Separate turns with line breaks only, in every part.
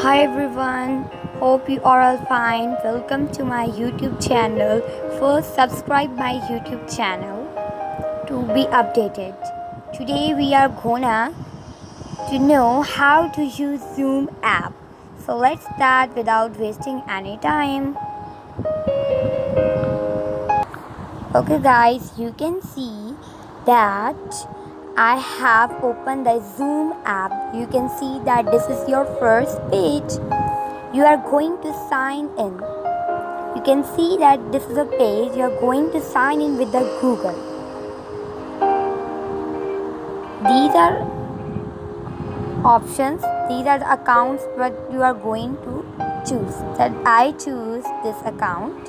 Hi everyone, hope you are all fine. Welcome to my YouTube channel. First, subscribe my YouTube channel to be updated. Today we are gonna to know how to use Zoom app. So let's start without wasting any time. Okay guys, you can see that I have opened the Zoom app. You can see that this is your first page. You are going to sign in. You can see that this is a page you are going to sign in with the Google. These are options, these are the accounts that you are going to choose. That I choose this account.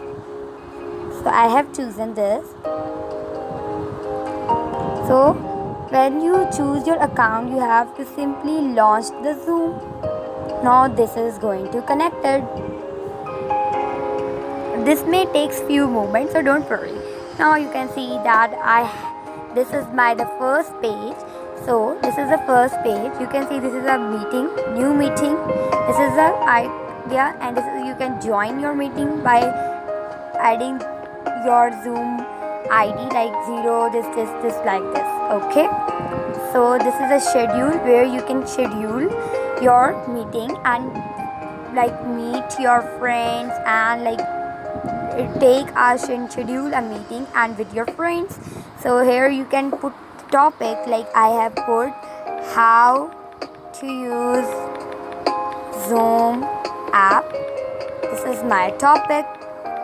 So I have chosen this. So when you choose your account, you have to simply launch the Zoom. Now this is going to connected. This may take few moments, so don't worry. Now you can see that this is the first page. So this is the first page. You can see this is a meeting, new meeting. This is the idea, and you can join your meeting by adding your Zoom ID like 0, this like this. Okay. So this is a schedule where you can schedule your meeting and like meet your friends and like take us and schedule a meeting and with your friends. So here you can put topic like I have put how to use Zoom app. This is my topic.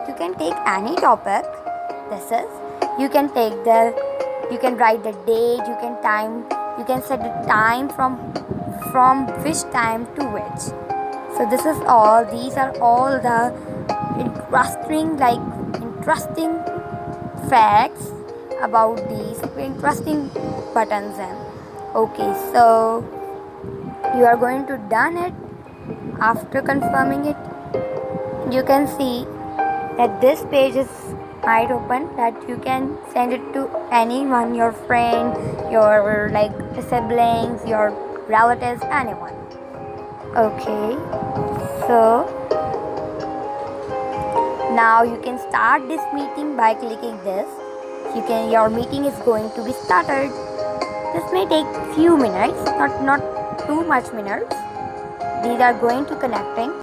You can take any topic. This is you can write the date, you can set the time from which time to which. So this is all, these are all the interesting facts about these interesting buttons. And okay, so you are going to done it. After confirming it, you can see that this page is might open, that you can send it to anyone, your friend, your like siblings, your relatives, anyone. Okay, so now you can start this meeting by clicking this. Your meeting is going to be started. This may take few minutes, not too much minutes. These are going to connecting.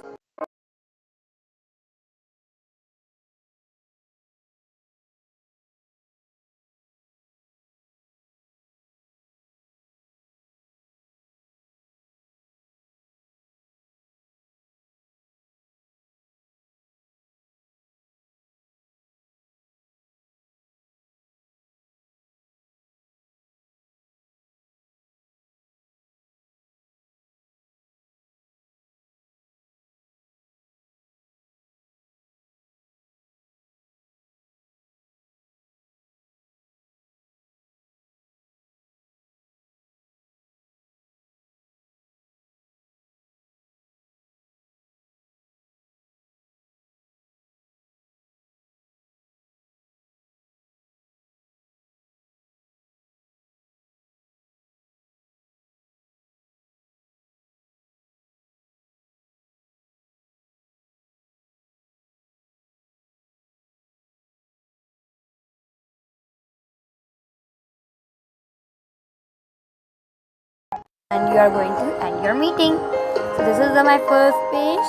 And you are going to end your meeting. So this is my first page.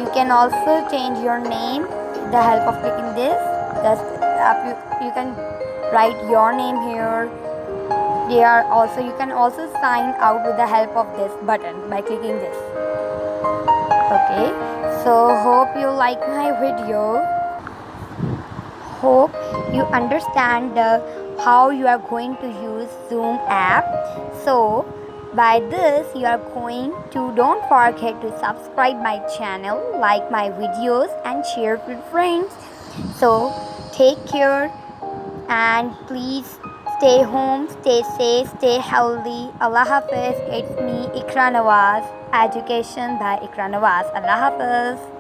You can also change your name with the help of clicking this. Just you can write your name here. You can also sign out with the help of this button by clicking this. Okay, so hope you like my video. Hope you understand how you are going to use Zoom app. So by this you are going to, don't forget to subscribe my channel, like my videos and share with friends. So take care and please stay home, stay safe, stay healthy. Allah Hafiz. It's me, Iqra Nawaz. Education by Iqra Nawaz. Allah Hafiz.